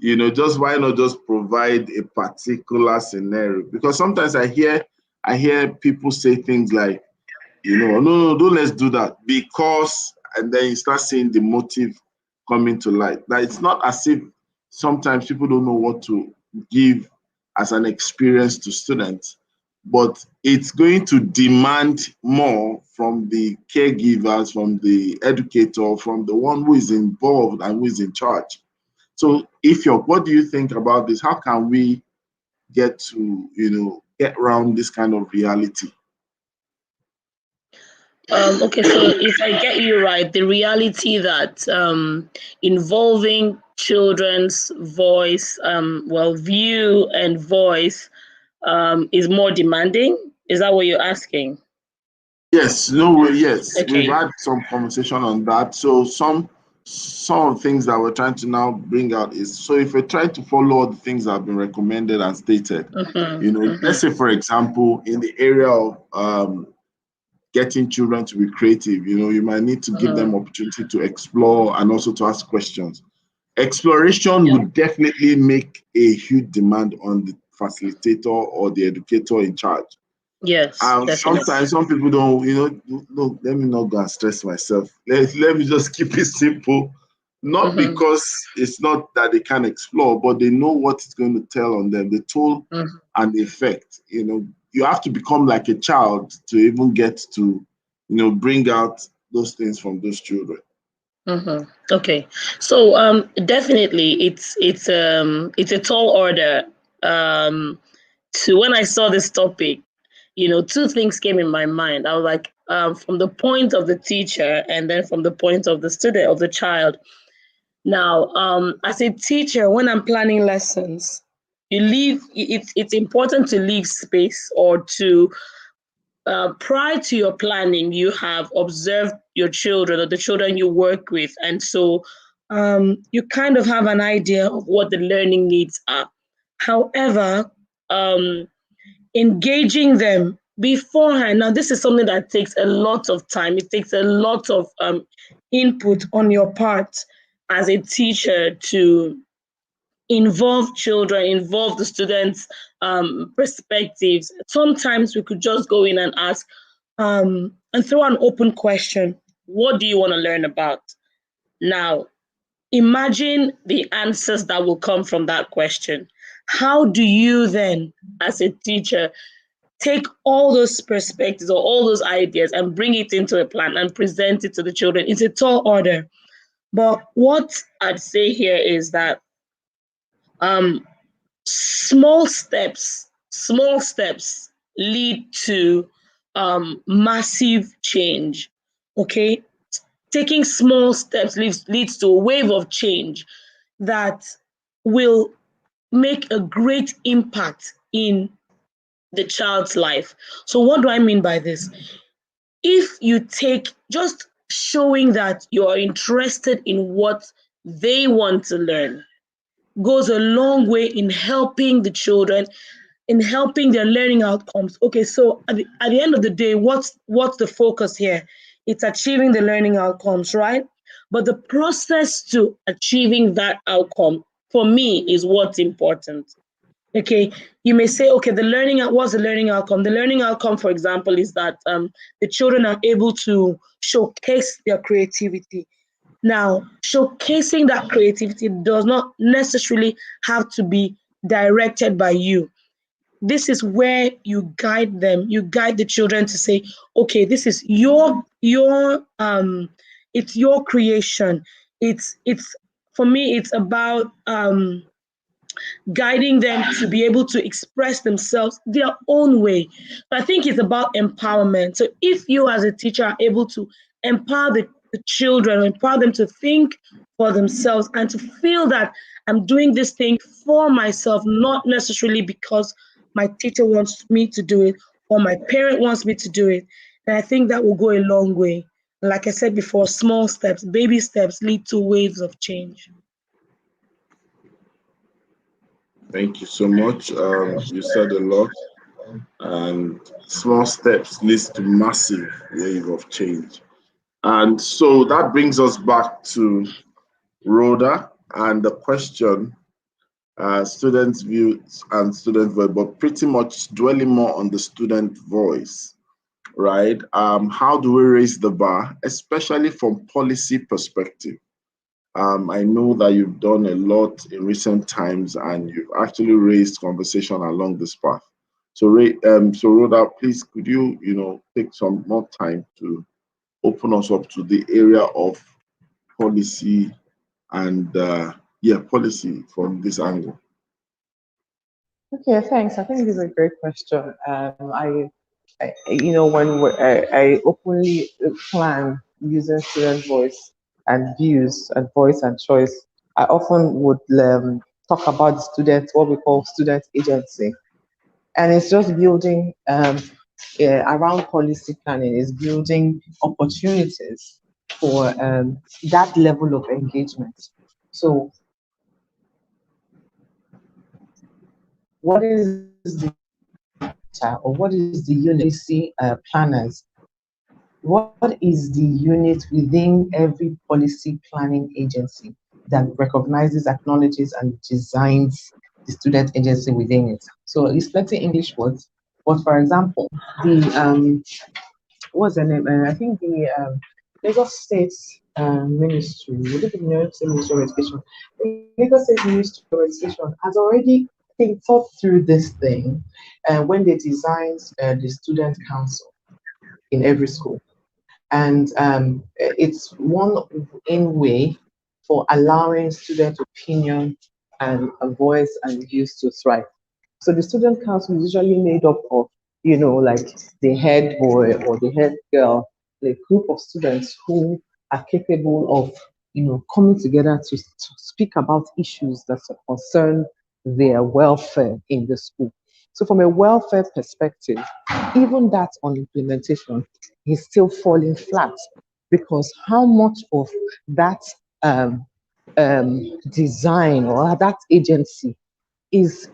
just why not just provide a particular scenario? Because sometimes I hear people say things like, no, don't let's do that because, and then you start seeing the motive coming to light. That it's not as if sometimes people don't know what to give as an experience to students, but it's going to demand more from the caregivers, from the educator, from the one who is involved and who is in charge. So, Ifyok, what do you think about this? How can we get to, get around this kind of reality? Okay, so if I get you right, the reality that involving children's voice, view and voice is more demanding. Is that what you're asking? Yes, no, yes, we've Okay. had some conversation on that. So some of the things that we're trying to now bring out is, so if we're trying to follow all the things that have been recommended and stated, let's say, for example, in the area of getting children to be creative, you might need to give them opportunity to explore and also to ask questions. Exploration would definitely make a huge demand on the facilitator or the educator in charge. Yes, Sometimes some people don't, no, let me not go and stress myself. Let me just keep it simple. Not because it's not that they can explore, but they know what it's going to tell on them, the toll and the effect. You have to become like a child to even get to, bring out those things from those children. Okay, so definitely it's a tall order. To when I saw this topic, two things came in my mind. I was like, from the point of the teacher and then from the point of the student, of the child. Now, as a teacher, when I'm planning lessons, it's important to leave space, or to prior to your planning, you have observed your children or the children you work with. And so you kind of have an idea of what the learning needs are. However, engaging them beforehand, now this is something that takes a lot of time. It takes a lot of input on your part as a teacher to involve children, involve the students' perspectives. Sometimes we could just go in and ask and throw an open question. What do you want to learn about? Now, imagine the answers that will come from that question. How do you then, as a teacher, take all those perspectives or all those ideas and bring it into a plan and present it to the children? It's a tall order. But what I'd say here is that small steps lead to massive change. Okay, taking small steps leads to a wave of change that will make a great impact in the child's life. So what do I mean by this? If you take just showing that you're interested in what they want to learn goes a long way in helping the children, in helping their learning outcomes. Okay, so at the end of the day, what's the focus here? It's achieving the learning outcomes, right? But the process to achieving that outcome, for me, is what's important. Okay, you may say, okay, what's the learning outcome? The learning outcome, for example, is that the children are able to showcase their creativity. Now, showcasing that creativity does not necessarily have to be directed by you. This is where you guide them. You guide the children to say, okay, this is it's your creation. It's for me, it's about guiding them to be able to express themselves their own way. So I think it's about empowerment. So if you as a teacher are able to empower the children, empower them to think for themselves and to feel that I'm doing this thing for myself, not necessarily because my teacher wants me to do it or my parent wants me to do it, then I think that will go a long way. Like I said before, small steps, baby steps lead to waves of change. Thank you so much. You said a lot, and small steps leads to massive wave of change. And so that brings us back to Rhoda and the question, students' views and student voice, but pretty much dwelling more on the student voice, right? How do we raise the bar, especially from policy perspective? I know that you've done a lot in recent times and you've actually raised conversation along this path. So, Rhoda, please, could you, take some more time to open us up to the area of policy and, policy from this angle? Okay, thanks. I think this is a great question. When I openly plan using student voice and views and voice and choice, I often would talk about the student, what we call student agency, and it's just building around policy planning, is building opportunities for that level of engagement. So, what is the or what is the unit planners? What is the unit within every policy planning agency? that recognizes, acknowledges, and designs the student agency within it. So it's plenty English words, but for example, the what's the name? I think the Lagos State Ministry, would it be the Lagos State Ministry of Education? The Lagos State Ministry of Education has already thought through this thing when they designed the student council in every school. And it's one in way for allowing student opinion and a voice and views to thrive. So the student council is usually made up of, like the head boy or the head girl, the group of students who are capable of, coming together to speak about issues that concern their welfare in the school. So from a welfare perspective, even that on implementation is still falling flat because how much of that um, design or that agency is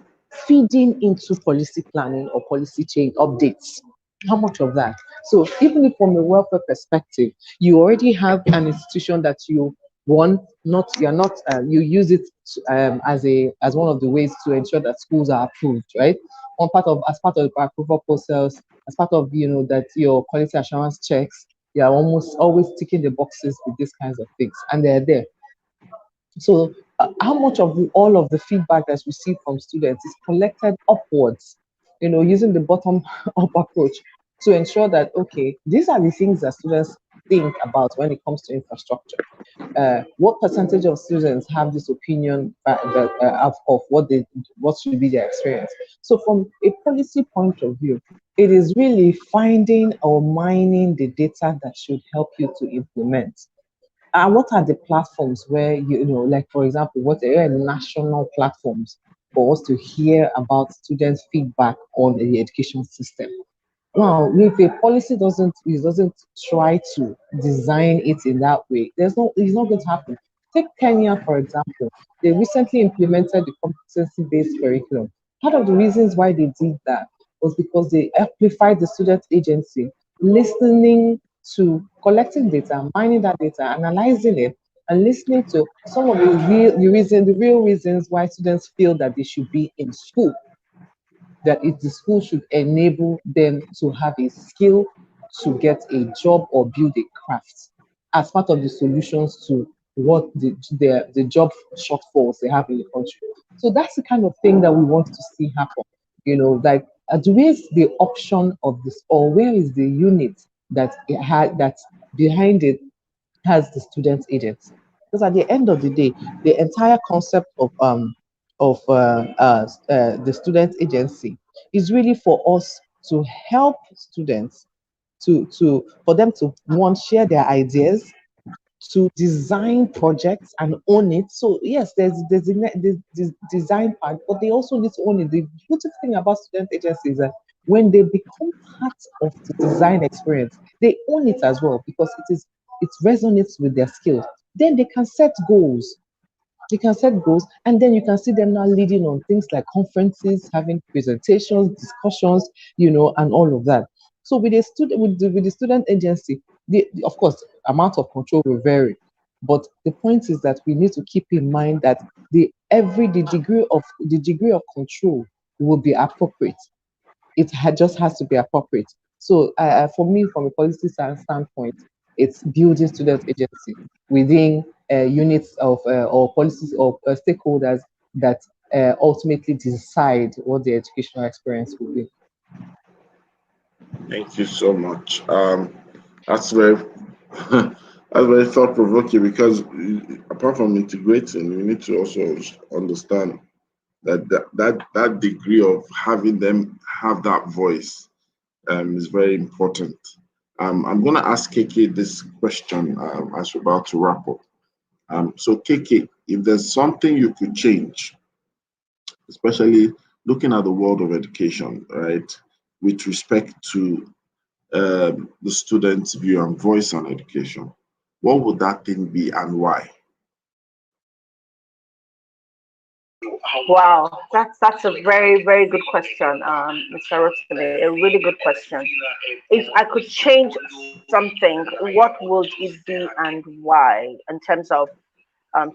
feeding into policy planning or policy change updates. How much of that? So even if from a welfare perspective, you already have an institution that you want, not you're not you use it as one of the ways to ensure that schools are approved, right? One part of as part of the approval process, as part of that your quality assurance checks, you are almost always ticking the boxes with these kinds of things, and they're there. So, how much of all of the feedback that's received from students is collected upwards, using the bottom up approach to ensure that, okay, these are the things that students think about when it comes to infrastructure. What percentage of students have this opinion of what should be their experience? So, from a policy point of view, it is really finding or mining the data that should help you to implement. And what are the platforms where like for example, what are national platforms for us to hear about student feedback on the education system? Now, if a policy doesn't try to design it in that way, it's not going to happen. Take Kenya, for example. They recently implemented the competency-based curriculum. Part of the reasons why they did that was because they amplified the student agency, listening to collecting data, mining that data, analyzing it, and listening to some of the real reasons why students feel that they should be in school, that the school should enable them to have a skill to get a job or build a craft as part of the solutions to what the job shortfalls they have in the country. So that's the kind of thing that we want to see happen. Like where is the option of this, or where is the unit that it had that behind it has the student agency? Because at the end of the day, the entire concept of the student agency is really for us to help students to for them to one share their ideas, to design projects and own it. So yes, there's design part, but they also need to own it. The beautiful thing about student agencies is that when they become part of the design experience, they own it as well because it resonates with their skills. Then they can set goals. You can set goals, and then you can see them now leading on things like conferences, having presentations, discussions, and all of that. So with a student with the student agency, of course, amount of control will vary, but the point is that we need to keep in mind that the degree of control will be appropriate. Just has to be appropriate. So for me, from a policy standpoint, it's building student agency within units of or policies or stakeholders that ultimately decide what the educational experience will be. Thank you so much. That's very that's very thought provoking because apart from integrating, we need to also understand that degree of having them have that voice is very important. I'm going to ask KK this question as we're about to wrap up. So, KK, if there's something you could change, especially looking at the world of education, right, with respect to the student's view and voice on education, what would that thing be and why? Wow, that's a very, very good question, Mr. Rotimi. A really good question. If I could change something, what would it be and why? In terms of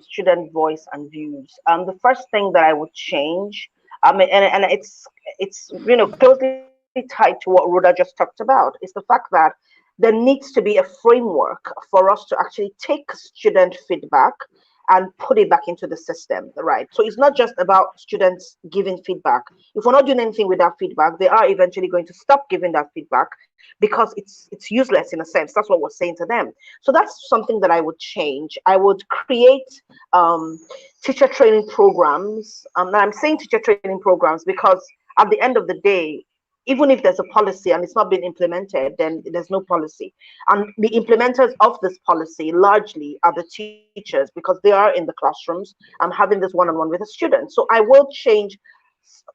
student voice and views. The first thing that I would change, and it's closely tied to what Rhoda just talked about, is the fact that there needs to be a framework for us to actually take student feedback and put it back into the system, right? So it's not just about students giving feedback. If we're not doing anything with that feedback, they are eventually going to stop giving that feedback because it's useless in a sense. That's what we're saying to them. So that's something that I would change. I would create teacher training programs. And I'm saying teacher training programs because at the end of the day, even if there's a policy and it's not been implemented, then there's no policy. And the implementers of this policy largely are the teachers because they are in the classrooms and having this one-on-one with the students. So I will change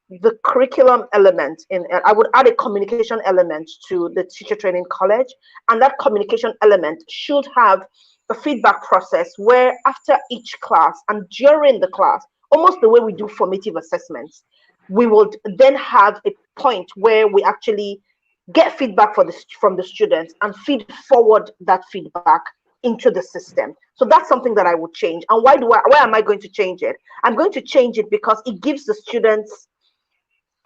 the curriculum element I would add a communication element to the teacher training college, and that communication element should have a feedback process where after each class and during the class, almost the way we do formative assessments, we would then have a point where we actually get feedback from the students and feed forward that feedback into the system. So that's something that I would change. And why am I going to change it? I'm going to change it because it gives the students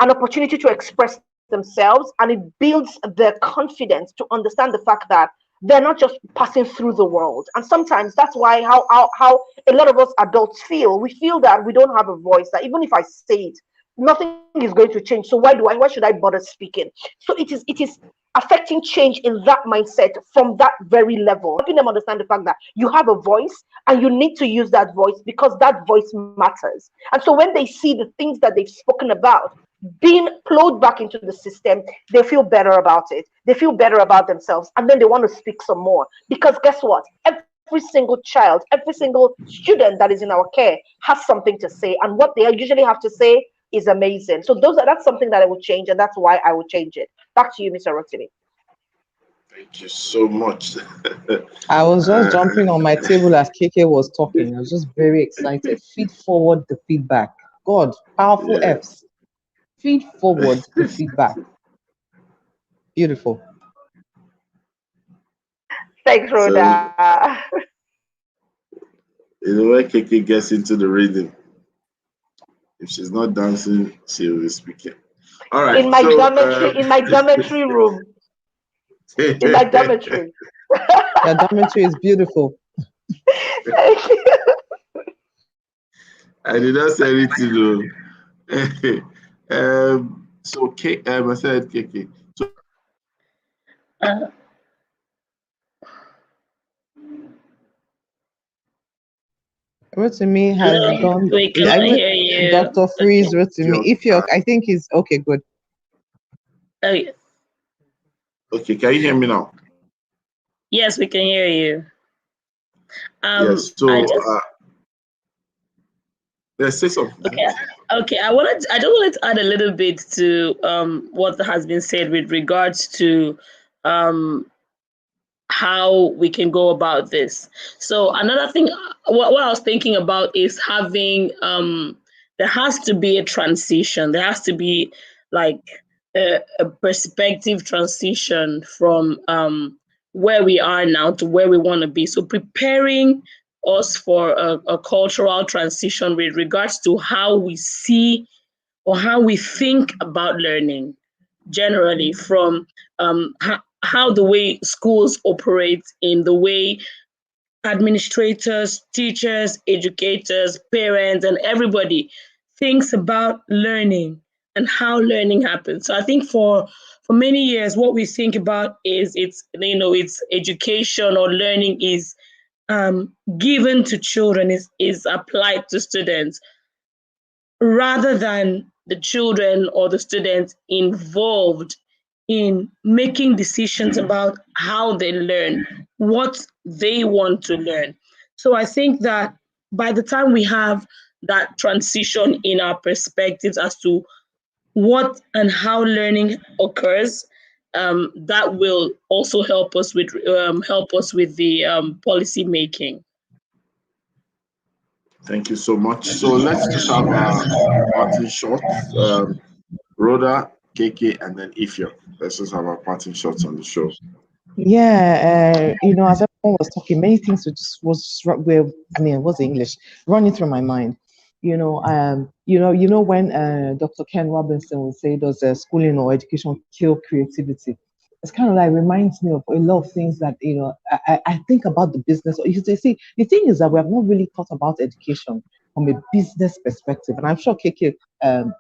an opportunity to express themselves, and it builds their confidence to understand the fact that they're not just passing through the world. And sometimes that's why how a lot of us adults feel. We feel that we don't have a voice, that even if I say it, nothing is going to change. So why should I bother speaking? So it is affecting change in that mindset from that very level, helping them understand the fact that you have a voice and you need to use that voice because that voice matters. And so when they see the things that they've spoken about being plowed back into the system, they feel better about it. They feel better about themselves, and then they want to speak some more. Because guess what? Every single child, every single student that is in our care has something to say, and what they usually have to say is amazing. So that's something that I would change, and that's why I would change it. Back to you, Mr. Rotimi. Thank you so much. I was just jumping on my table as KK was talking. I was just very excited. Feed forward the feedback. God, powerful Yeah. F's. Feed forward the feedback. Beautiful. Thanks, So, Rhoda. the way KK gets into the rhythm, if she's not dancing, she will be speaking. All right. In my dormitory room. In my dormitory. Your dormitory is beautiful. Thank you. I did not say anything though. So I said KK. So Uh, Rotimi has no, gone. we cannot hear you. Dr. Freeze, Okay. Rotimi. If you're, I think he's okay, good. Okay. Okay, can you hear me now? Yes, we can hear you. Yes. So let's say something. Okay. I just wanted to add a little bit to what has been said with regards to how we can go about this. So another thing, what I was thinking about is having there has to be a transition. There has to be like a perspective transition from where we are now to where we want to be. So preparing us for a cultural transition with regards to how we see or how we think about learning generally, from how the way schools operate, in the way administrators, teachers, educators, parents, and everybody thinks about learning and how learning happens. So I think for many years, what we think about is it's education or learning is given to children, is applied to students, rather than the children or the students involved in making decisions about how they learn, what they want to learn. So I think that by the time we have that transition in our perspectives as to what and how learning occurs, that will also help us with the policy making. Thank you so much. So let's just have our parting shots. Rhoda, KK, and then Ifya. Let's just have our parting shots on the show. Yeah, as someone was talking, many things was English running through my mind. When Dr. Ken Robinson would say, does schooling or education kill creativity? It's kind of like reminds me of a lot of things that I think about the business. See, the thing is that we have not really thought about education from a business perspective, and I'm sure KK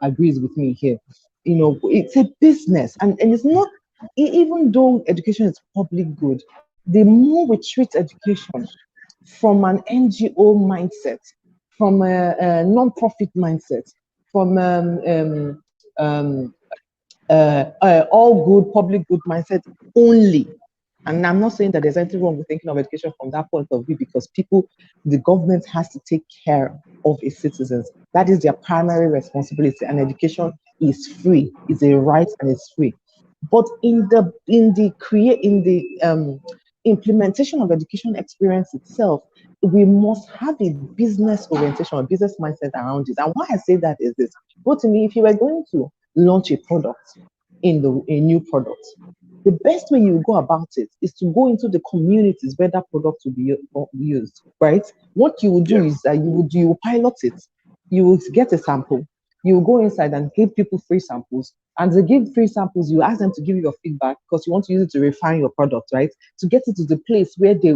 agrees with me here. It's a business, and it's not, even though education is public good, the more we treat education from an NGO mindset, from a non-profit mindset, from all good public good mindset only. And I'm not saying that there's anything wrong with thinking of education from that point of view, because the government has to take care of its citizens. That is their primary responsibility, and education is free. It's a right and it's free. But in the implementation of education experience itself, we must have a business orientation, a business mindset around it. And why I say that is this: but to me, if you were going to launch a product, a new product, the best way you go about it is to go into the communities where that product will be used, right? What you will do is that you will pilot it, you will get a sample, you will go inside and give people free samples. And to give free samples, you ask them to give you your feedback, because you want to use it to refine your product, right? To get it to the place where they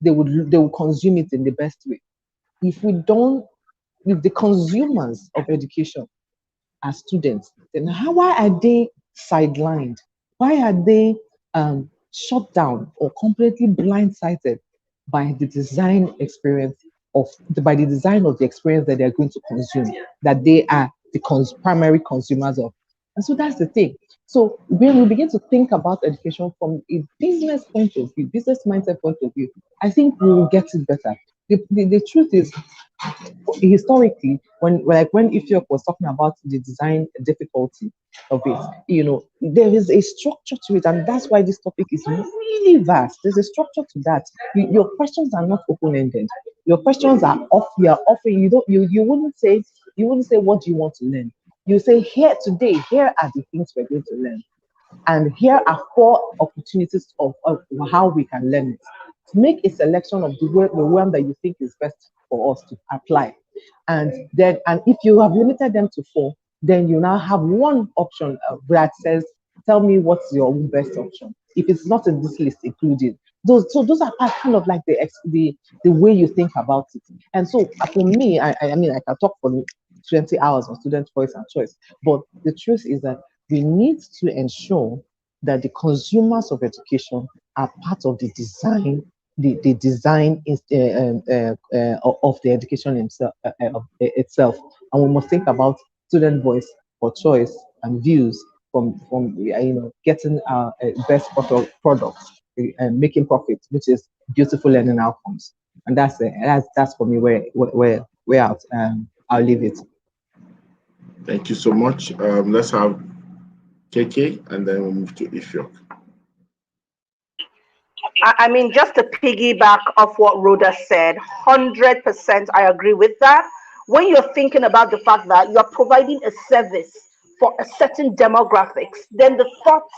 will consume it in the best way. If the consumers of education are students, then why are they sidelined? Why are they shut down or completely blindsided by the design by the design of the experience that they're going to consume, that they are the primary consumers of? And so that's the thing. So when we begin to think about education from a business point of view, business mindset point of view, I think we will get it better. The truth is, historically, when Ifyok was talking about the design difficulty of it, there is a structure to it, and that's why this topic is really vast. There's a structure to that. Your questions are not open-ended. Your questions are off. You are offering. You wouldn't say what do you want to learn. You say, here are the things we're going to learn, and here are 4 opportunities of how we can learn it. Make a selection of the one that you think is best for us to apply. And if you have limited them to 4, then you now have one option that says, tell me what's your best option. If it's not in this list, include it. Those are kind of like the way you think about it. And so for me, I mean, I can talk for 20 hours on student voice and choice, but the truth is that we need to ensure that the consumers of education are part of the design, the design of the education itself. And we must think about student voice for choice and views from getting our best product and making profits, which is beautiful learning outcomes. And that's for me where out. I'll leave it. Thank you so much. Let's have KK, and then we'll move to Ifyok. I mean, just to piggyback off what Rhoda said, 100% I agree with that. When you're thinking about the fact that you're providing a service for a certain demographics, then the thoughts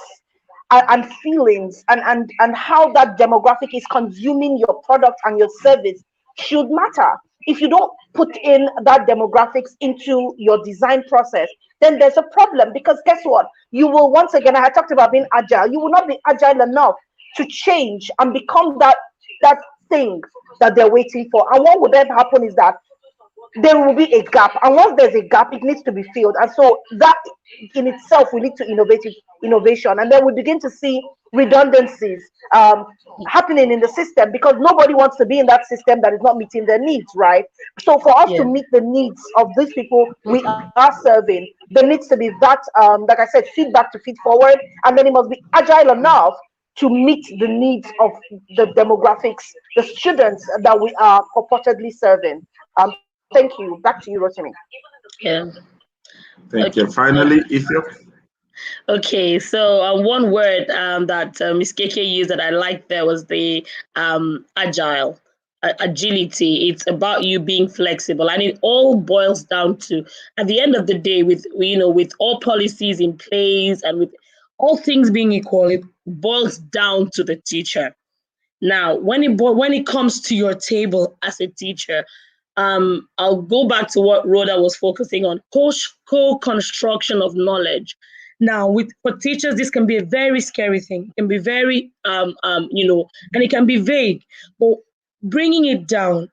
and feelings and how that demographic is consuming your product and your service should matter. If you don't put in that demographics into your design process, then there's a problem, because guess what? You will, once again, I talked about being agile, you will not be agile enough to change and become that thing that they're waiting for. And what would then happen is that there will be a gap, and once there's a gap, it needs to be filled. And so that in itself, we need to innovation, and then we begin to see redundancies happening in the system, because nobody wants to be in that system that is not meeting their needs, right? So for us to meet the needs of these people we are serving, there needs to be that like I said, feedback to feed forward, and then it must be agile enough to meet the needs of the demographics, the students that we are purportedly serving. Thank you. Back to you, Rotimi. Yeah. Thank you. Finally, Ifyok. Okay, so one word that Ms. KK used that I liked there was the agile. Agility. It's about you being flexible, and it all boils down to, at the end of the day, with all policies in place and with all things being equal, it boils down to the teacher. Now, when it comes to your table as a teacher, I'll go back to what Rhoda was focusing on: co-construction of knowledge. Now, for teachers, this can be a very scary thing. It can be very, and it can be vague. But bringing it down,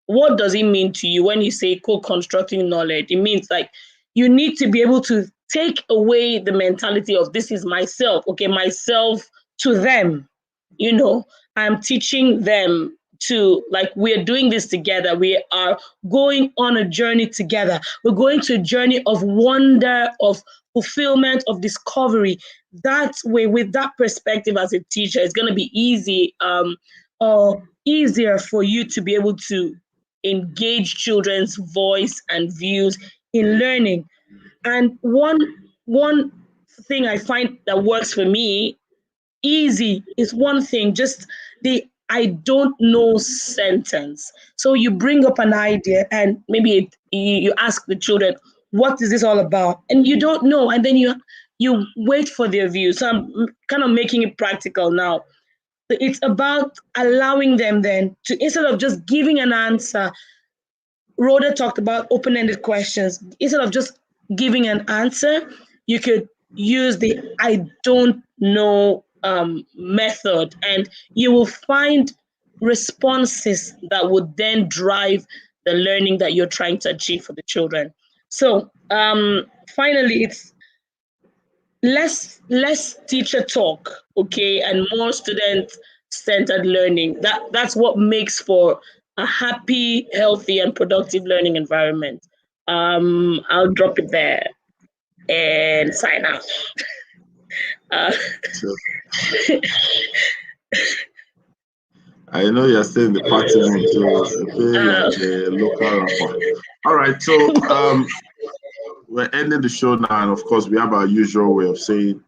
what does it mean to you when you say co-constructing knowledge? It means like you need to be able to take away the mentality of this is myself, okay, myself to them. I'm teaching them to, like, we're doing this together. We are going on a journey together. We're going to a journey of wonder, of fulfillment, of discovery. That way, with that perspective as a teacher, it's going to be easy or easier for you to be able to engage children's voice and views in learning. And one thing I find that works for me, easy, is one thing, just the I don't know sentence. So you bring up an idea and maybe you ask the children, what is this all about? And you don't know. And then you wait for their view. So I'm kind of making it practical now. It's about allowing them then to, instead of just giving an answer, Rhoda talked about open-ended questions. Instead of just giving an answer, you could use the I don't know method, and you will find responses that would then drive the learning that you're trying to achieve for the children. So finally, it's less teacher talk, okay, and more student-centered learning. That's what makes for a happy, healthy, and productive learning environment. I'll drop it there and sign off. I know you're still in the party mood, so I feel like a local rapper. All right, so we're ending the show now, and of course, we have our usual way of saying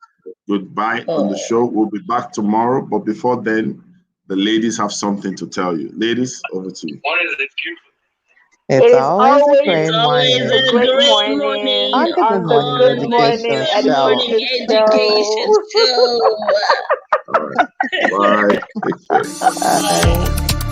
goodbye on the show. We'll be back tomorrow, but before then, the ladies have something to tell you. Ladies, over to you. It's always a great always morning. a great morning On the Good Morning Good morning Education Show. education show. All right. Bye. Take care. Bye.